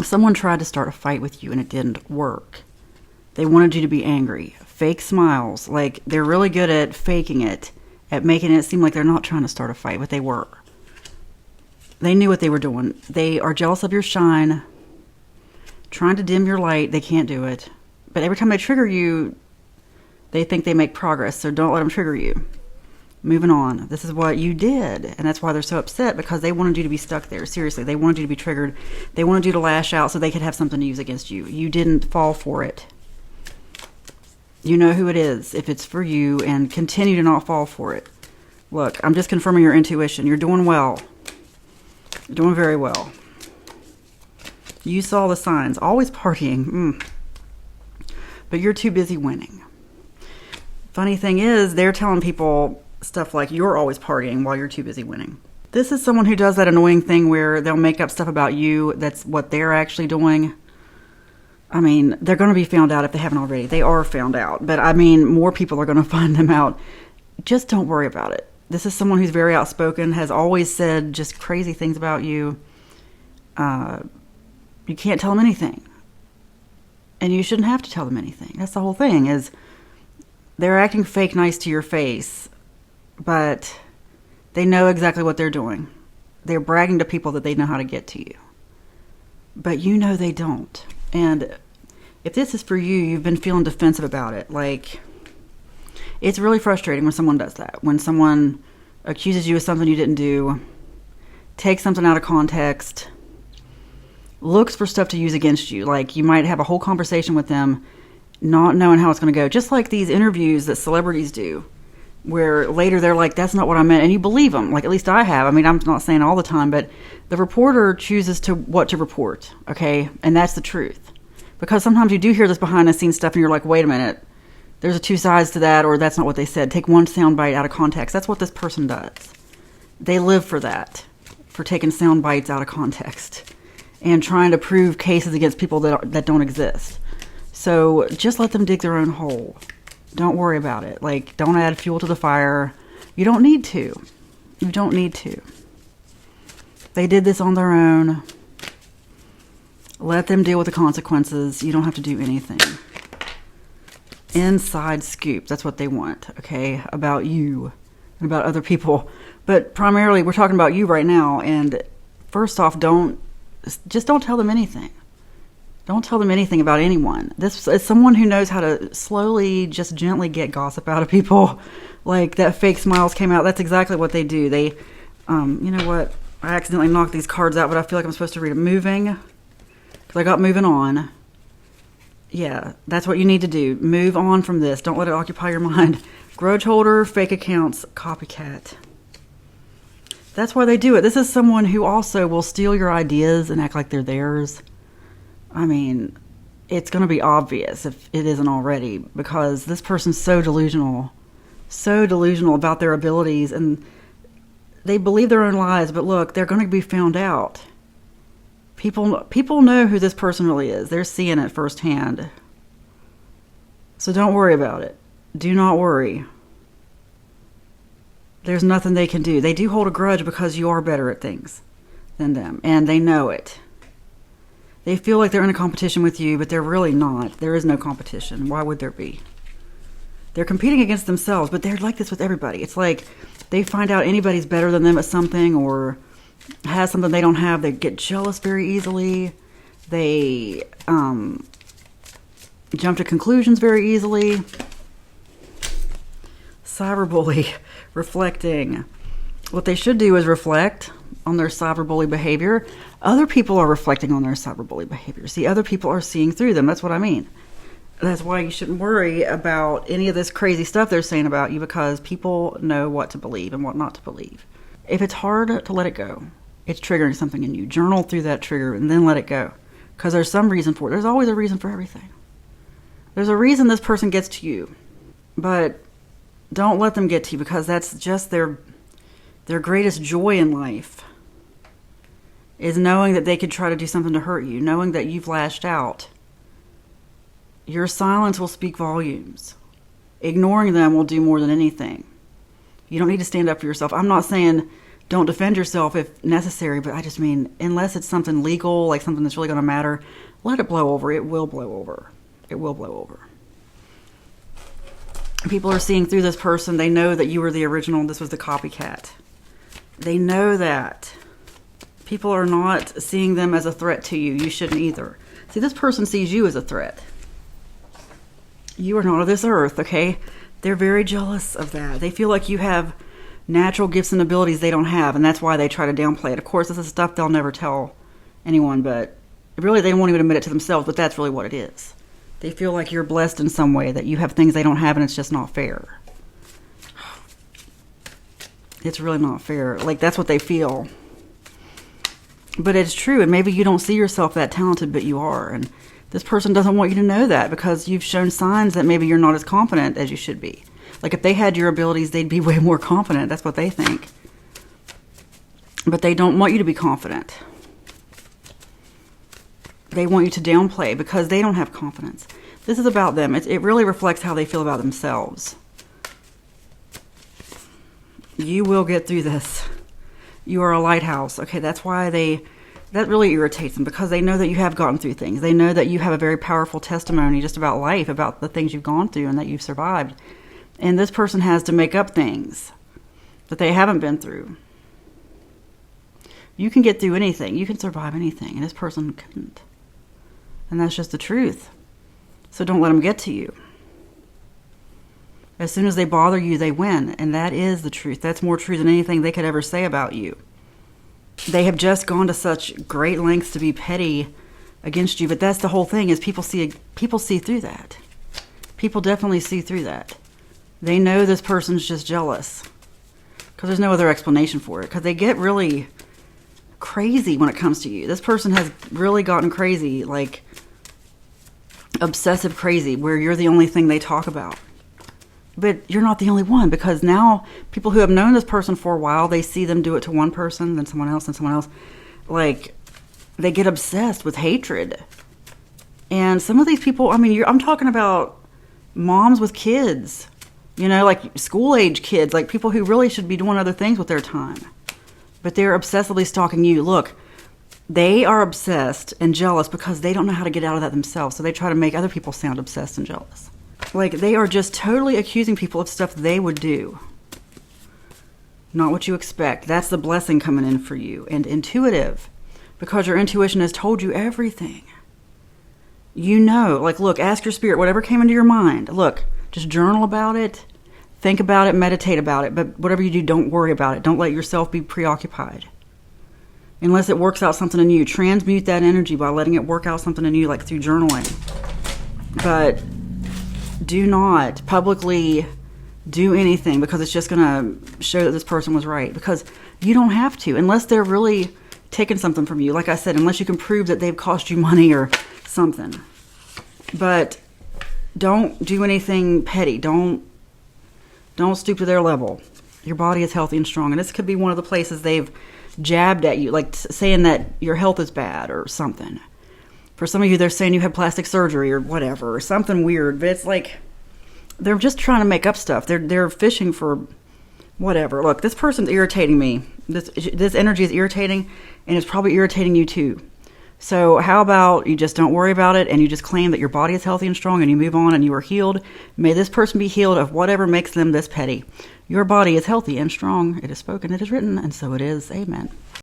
Someone tried to start a fight with you and it didn't work. They wanted you to be angry. Fake smiles. Like, they're really good at faking it, at making it seem like they're not trying to start a fight, but they were. They knew what they were doing. They are jealous of your shine, trying to dim your light. They can't do it. But every time they trigger you, they think they make progress, so don't let them trigger you. Moving on. This is what you did, and that's why they're so upset, because they wanted you to be stuck there. Seriously, they wanted you to be triggered. They wanted you to lash out so they could have something to use against you. You didn't fall for it. You know who it is, if it's for you, and continue to not fall for it. Look, I'm just confirming your intuition. You're doing well. You're doing very well. You saw the signs. Always partying. But you're too busy winning. Funny thing is, they're telling people stuff like you're always partying while you're too busy winning. This is someone who does that annoying thing where they'll make up stuff about you that's what they're actually doing. I mean, they're going to be found out if they haven't already. They are found out. But I mean, more people are going to find them out. Just don't worry about it. This is someone who's very outspoken, has always said just crazy things about you. You can't tell them anything. And you shouldn't have to tell them anything. That's the whole thing, is they're acting fake nice to your face, but they know exactly what they're doing. They're bragging to people that they know how to get to you. But you know they don't. And if this is for you, you've been feeling defensive about it. Like, it's really frustrating when someone does that. When someone accuses you of something you didn't do, takes something out of context, looks for stuff to use against you. Like, you might have a whole conversation with them, not knowing how it's going to go. Just like these interviews that celebrities do, where later they're like, that's not what I meant, and you believe them. Like, at least I have. I mean, I'm not saying all the time, but the reporter chooses what to report, okay? And that's the truth. Because sometimes you do hear this behind-the-scenes stuff, and you're like, wait a minute, there's two sides to that, or that's not what they said. Take one soundbite out of context. That's what this person does. They live for that, for taking sound bites out of context and trying to prove cases against people that don't exist. So just let them dig their own hole. Don't worry about it. Like, don't add fuel to the fire. You don't need to. You don't need to. They did this on their own. Let them deal with the consequences. You don't have to do anything. Inside scoop. That's what they want, okay? About you and about other people. But primarily, we're talking about you right now. And first off, just don't tell them anything. Don't tell them anything about anyone. This is someone who knows how to slowly, just gently get gossip out of people. Like, that fake smiles came out. That's exactly what they do. They, you know what? I accidentally knocked these cards out, but I feel like I'm supposed to read it. Moving. Because I got moving on. Yeah, that's what you need to do. Move on from this. Don't let it occupy your mind. Grudge holder, fake accounts, copycat. That's why they do it. This is someone who also will steal your ideas and act like they're theirs. I mean, it's going to be obvious if it isn't already, because this person's so delusional about their abilities, and they believe their own lies. But look, they're going to be found out. People know who this person really is. They're seeing it firsthand. So don't worry about it. Do not worry. There's nothing they can do. They do hold a grudge because you are better at things than them, and they know it. They feel like they're in a competition with you, but they're really not. There is no competition. Why would there be? They're competing against themselves, but they're like this with everybody. It's like they find out anybody's better than them at something or has something they don't have. They get jealous very easily. They jump to conclusions very easily. Cyberbully, reflecting. What they should do is reflect on their cyberbully behavior. Other people are reflecting on their cyberbully behavior. See, other people are seeing through them. That's what I mean. That's why you shouldn't worry about any of this crazy stuff they're saying about you, because people know what to believe and what not to believe. If it's hard to let it go, it's triggering something in you. Journal through that trigger and then let it go, because there's some reason for it. There's always a reason for everything. There's a reason this person gets to you, but don't let them get to you, because that's just their greatest joy in life, is knowing that they could try to do something to hurt you, knowing that you've lashed out. Your silence will speak volumes. Ignoring them will do more than anything. You don't need to stand up for yourself. I'm not saying don't defend yourself if necessary, but I just mean, unless it's something legal, like something that's really going to matter, let it blow over. It will blow over. It will blow over. People are seeing through this person. They know that you were the original and this was the copycat. They know that. People are not seeing them as a threat to you. You shouldn't either. See, this person sees you as a threat. You are not of this earth, okay? They're very jealous of that. They feel like you have natural gifts and abilities they don't have, and that's why they try to downplay it. Of course, this is stuff they'll never tell anyone, but really they won't even admit it to themselves, but that's really what it is. They feel like you're blessed in some way, that you have things they don't have, and it's just not fair. It's really not fair. Like, that's what they feel. But it's true, and maybe you don't see yourself that talented, but you are, and this person doesn't want you to know that because you've shown signs that maybe you're not as confident as you should be. Like, if they had your abilities, they'd be way more confident. That's what they think. But they don't want you to be confident. They want you to downplay because they don't have confidence. This is about them. It really reflects how they feel about themselves. You will get through this. You are a lighthouse. Okay, that's why that really irritates them, because they know that you have gotten through things. They know that you have a very powerful testimony just about life, about the things you've gone through and that you've survived. And this person has to make up things that they haven't been through. You can get through anything. You can survive anything. And this person couldn't. And that's just the truth. So don't let them get to you. As soon as they bother you, they win. And that is the truth. That's more true than anything they could ever say about you. They have just gone to such great lengths to be petty against you. But that's the whole thing, is people see through that. People definitely see through that. They know this person's just jealous. Because there's no other explanation for it. Because they get really crazy when it comes to you. This person has really gotten crazy, like obsessive crazy, where you're the only thing they talk about. But you're not the only one, because now people who have known this person for a while, they see them do it to one person, then someone else, and someone else. Like, they get obsessed with hatred. And some of these people, I mean, I'm talking about moms with kids, you know, like school-age kids, like people who really should be doing other things with their time. But they're obsessively stalking you. Look, they are obsessed and jealous because they don't know how to get out of that themselves, so they try to make other people sound obsessed and jealous. Like, they are just totally accusing people of stuff they would do. Not what you expect. That's the blessing coming in for you. And intuitive, because your intuition has told you everything. You know, like, look, ask your spirit, whatever came into your mind. Look, just journal about it, think about it, meditate about it. But whatever you do, don't worry about it. Don't let yourself be preoccupied. Unless it works out something in you. Transmute that energy by letting it work out something in you, like through journaling. But do not publicly do anything, because it's just going to show that this person was right. Because you don't have to, unless they're really taking something from you. Like I said, unless you can prove that they've cost you money or something. But don't do anything petty. Don't stoop to their level. Your body is healthy and strong. And this could be one of the places they've jabbed at you, like saying that your health is bad or something. For some of you, they're saying you had plastic surgery or whatever, or something weird. But it's like, they're just trying to make up stuff. They're fishing for whatever. Look, this person's irritating me. This energy is irritating, and it's probably irritating you too. So how about you just don't worry about it, and you just claim that your body is healthy and strong, and you move on, and you are healed. May this person be healed of whatever makes them this petty. Your body is healthy and strong. It is spoken, it is written, and so it is. Amen.